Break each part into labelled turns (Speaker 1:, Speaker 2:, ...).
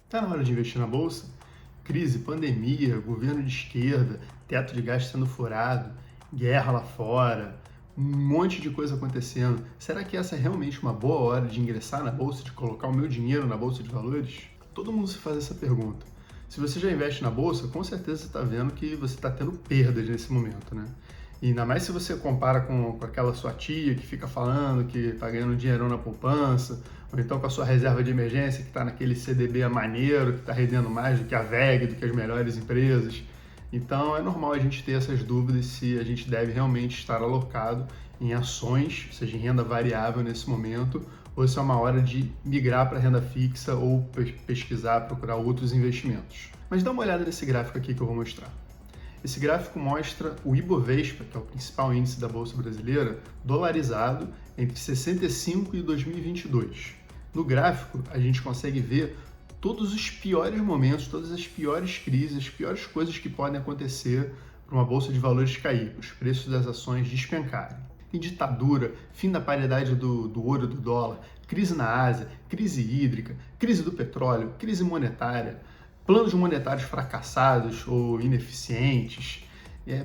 Speaker 1: Está na hora de investir na bolsa? Crise, pandemia, governo de esquerda, teto de gasto sendo furado, guerra lá fora, um monte de coisa acontecendo. Será que essa é realmente uma boa hora de ingressar na bolsa, de colocar o meu dinheiro na bolsa de valores? Todo mundo se faz essa pergunta. Se você já investe na bolsa, com certeza você está vendo que você está tendo perdas nesse momento, né? E ainda mais se você compara com aquela sua tia que fica falando que está ganhando um dinheirão na poupança, ou então com a sua reserva de emergência que está naquele CDB maneiro, que está rendendo mais do que a VEG, do que as melhores empresas. Então é normal a gente ter essas dúvidas se a gente deve realmente estar alocado em ações, seja em renda variável nesse momento, ou se é uma hora de migrar para renda fixa ou pesquisar, procurar outros investimentos. Mas dá uma olhada nesse gráfico aqui que eu vou mostrar. Esse gráfico mostra o Ibovespa, que é o principal índice da Bolsa Brasileira, dolarizado entre 65 e 2022. No gráfico, a gente consegue ver todos os piores momentos, todas as piores crises, as piores coisas que podem acontecer para uma Bolsa de Valores cair, os preços das ações despencarem. Tem ditadura, fim da paridade do ouro e do dólar, crise na Ásia, crise hídrica, crise do petróleo, crise monetária, planos monetários fracassados ou ineficientes.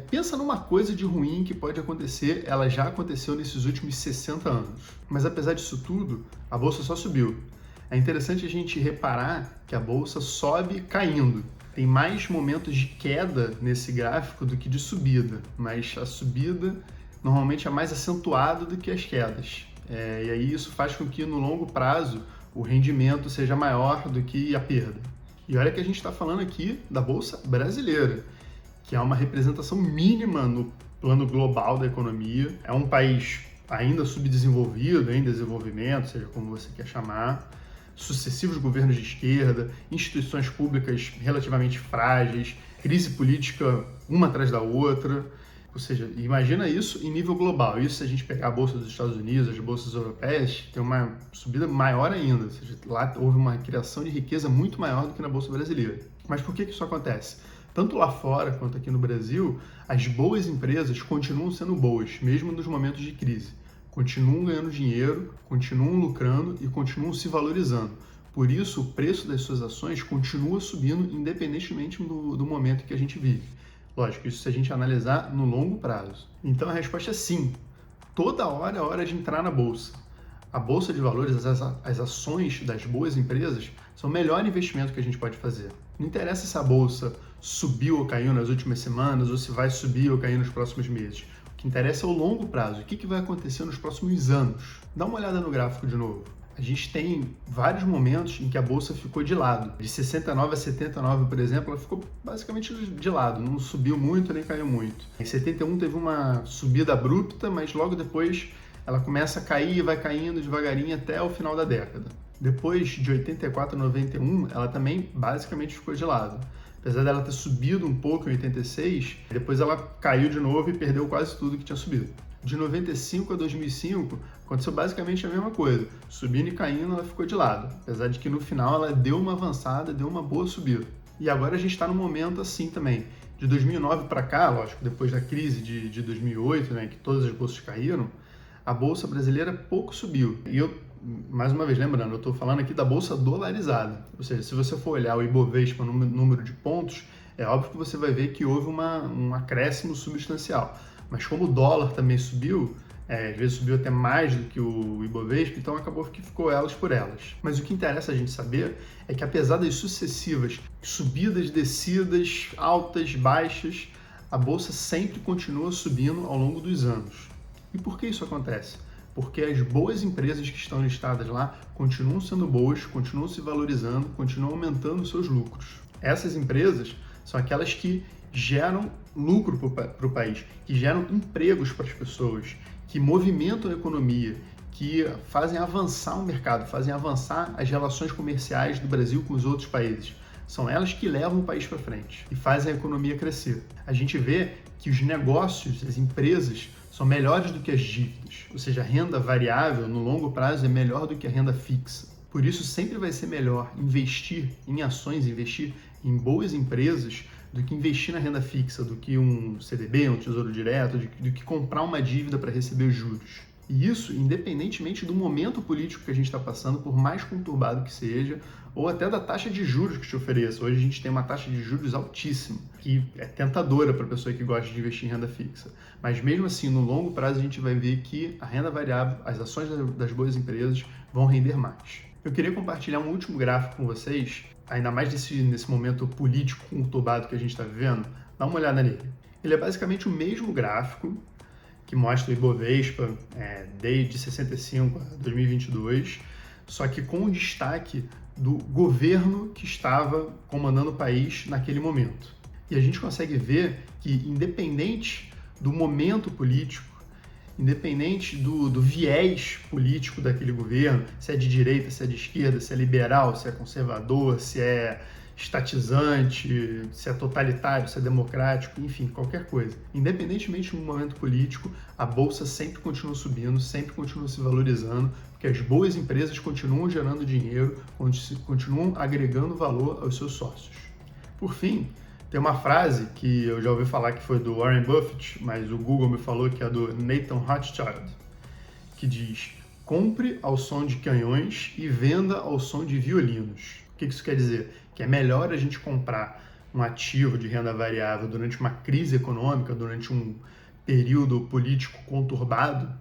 Speaker 1: Pensa numa coisa de ruim que pode acontecer, ela já aconteceu nesses últimos 60 anos. Mas apesar disso tudo, a Bolsa só subiu. É interessante a gente reparar que a Bolsa sobe caindo. Tem mais momentos de queda nesse gráfico do que de subida, mas a subida normalmente é mais acentuada do que as quedas. E aí isso faz com que no longo prazo o rendimento seja maior do que a perda. E olha que a gente está falando aqui da Bolsa Brasileira, que é uma representação mínima no plano global da economia. É um país ainda subdesenvolvido, em desenvolvimento, seja como você quer chamar, sucessivos governos de esquerda, instituições públicas relativamente frágeis, crise política uma atrás da outra. Ou seja, imagina isso em nível global. Isso se a gente pegar a Bolsa dos Estados Unidos, as bolsas europeias, tem uma subida maior ainda. Ou seja, lá houve uma criação de riqueza muito maior do que na Bolsa brasileira. Mas por que isso acontece? Tanto lá fora quanto aqui no Brasil, as boas empresas continuam sendo boas, mesmo nos momentos de crise. Continuam ganhando dinheiro, continuam lucrando e continuam se valorizando. Por isso, o preço das suas ações continua subindo independentemente do momento que a gente vive. Lógico, isso se a gente analisar no longo prazo. Então a resposta é sim. Toda hora é hora de entrar na bolsa. A bolsa de valores, as ações das boas empresas, são o melhor investimento que a gente pode fazer. Não interessa se a bolsa subiu ou caiu nas últimas semanas, ou se vai subir ou cair nos próximos meses. O que interessa é o longo prazo. O que vai acontecer nos próximos anos? Dá uma olhada no gráfico de novo. A gente tem vários momentos em que a bolsa ficou de lado. De 69 a 79, por exemplo, ela ficou basicamente de lado, não subiu muito nem caiu muito. Em 71 teve uma subida abrupta, mas logo depois ela começa a cair e vai caindo devagarinho até o final da década. Depois de 84 a 91, ela também basicamente ficou de lado. Apesar dela ter subido um pouco em 86, depois ela caiu de novo e perdeu quase tudo que tinha subido. De 95 a 2005, aconteceu basicamente a mesma coisa. Subindo e caindo, ela ficou de lado. Apesar de que no final ela deu uma avançada, deu uma boa subida. E agora a gente está num momento assim também. De 2009 para cá, lógico, depois da crise de 2008, né, que todas as bolsas caíram, a Bolsa brasileira pouco subiu. E eu, mais uma vez, lembrando, eu estou falando aqui da Bolsa dolarizada. Ou seja, se você for olhar o Ibovespa no número de pontos, é óbvio que você vai ver que houve um acréscimo substancial. Mas como o dólar também subiu, às vezes subiu até mais do que o Ibovespa, então acabou que ficou elas por elas. Mas o que interessa a gente saber é que apesar das sucessivas subidas, descidas, altas, baixas, a Bolsa sempre continua subindo ao longo dos anos. E por que isso acontece? Porque as boas empresas que estão listadas lá continuam sendo boas, continuam se valorizando, continuam aumentando os seus lucros. Essas empresas são aquelas que geram lucro para o país, que geram empregos para as pessoas, que movimentam a economia, que fazem avançar o mercado, fazem avançar as relações comerciais do Brasil com os outros países. São elas que levam o país para frente e fazem a economia crescer. A gente vê que os negócios, as empresas, são melhores do que as dívidas, ou seja, a renda variável no longo prazo é melhor do que a renda fixa. Por isso, sempre vai ser melhor investir em ações, investir em boas empresas, do que investir na renda fixa, do que um CDB, um tesouro direto, do que comprar uma dívida para receber os juros. E isso independentemente do momento político que a gente está passando, por mais conturbado que seja, ou até da taxa de juros que te ofereça. Hoje a gente tem uma taxa de juros altíssima, que é tentadora para a pessoa que gosta de investir em renda fixa. Mas mesmo assim, no longo prazo, a gente vai ver que a renda variável, as ações das boas empresas vão render mais. Eu queria compartilhar um último gráfico com vocês, ainda mais nesse momento político conturbado que a gente está vivendo. Dá uma olhada nele. Ele é basicamente o mesmo gráfico que mostra o Ibovespa desde 65 a 2022, só que com o destaque do governo que estava comandando o país naquele momento. E a gente consegue ver que, independente do momento político, independente do viés político daquele governo, se é de direita, se é de esquerda, se é liberal, se é conservador, se é estatizante, se é totalitário, se é democrático, enfim, qualquer coisa. Independentemente do momento político, a bolsa sempre continua subindo, sempre continua se valorizando, porque as boas empresas continuam gerando dinheiro, continuam agregando valor aos seus sócios. Por fim, tem uma frase que eu já ouvi falar que foi do Warren Buffett, mas o Google me falou que é do Nathan Rothschild, que diz: compre ao som de canhões e venda ao som de violinos. O que isso quer dizer? Que é melhor a gente comprar um ativo de renda variável durante uma crise econômica, durante um período político conturbado,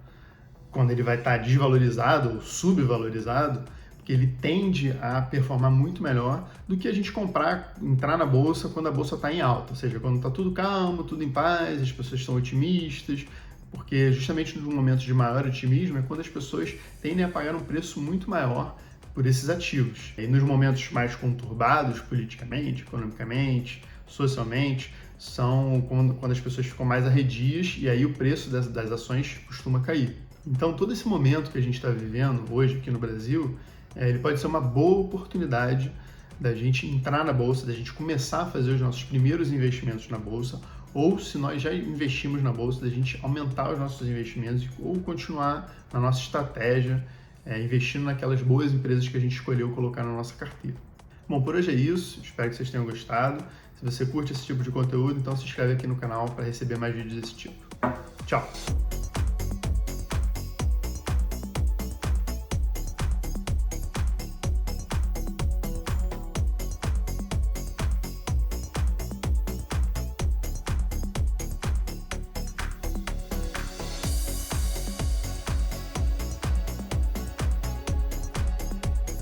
Speaker 1: quando ele vai estar desvalorizado ou subvalorizado, porque ele tende a performar muito melhor do que a gente entrar na bolsa quando a bolsa está em alta, ou seja, quando está tudo calmo, tudo em paz, as pessoas estão otimistas, porque justamente nos momentos de maior otimismo é quando as pessoas tendem a pagar um preço muito maior por esses ativos. E nos momentos mais conturbados, politicamente, economicamente, socialmente, são quando as pessoas ficam mais arredias e aí o preço das ações costuma cair. Então, todo esse momento que a gente está vivendo hoje aqui no Brasil, ele pode ser uma boa oportunidade da gente entrar na bolsa, da gente começar a fazer os nossos primeiros investimentos na bolsa, ou se nós já investimos na bolsa, da gente aumentar os nossos investimentos ou continuar na nossa estratégia, investindo naquelas boas empresas que a gente escolheu colocar na nossa carteira. Bom, por hoje é isso, espero que vocês tenham gostado. Se você curte esse tipo de conteúdo, então se inscreve aqui no canal para receber mais vídeos desse tipo. Tchau!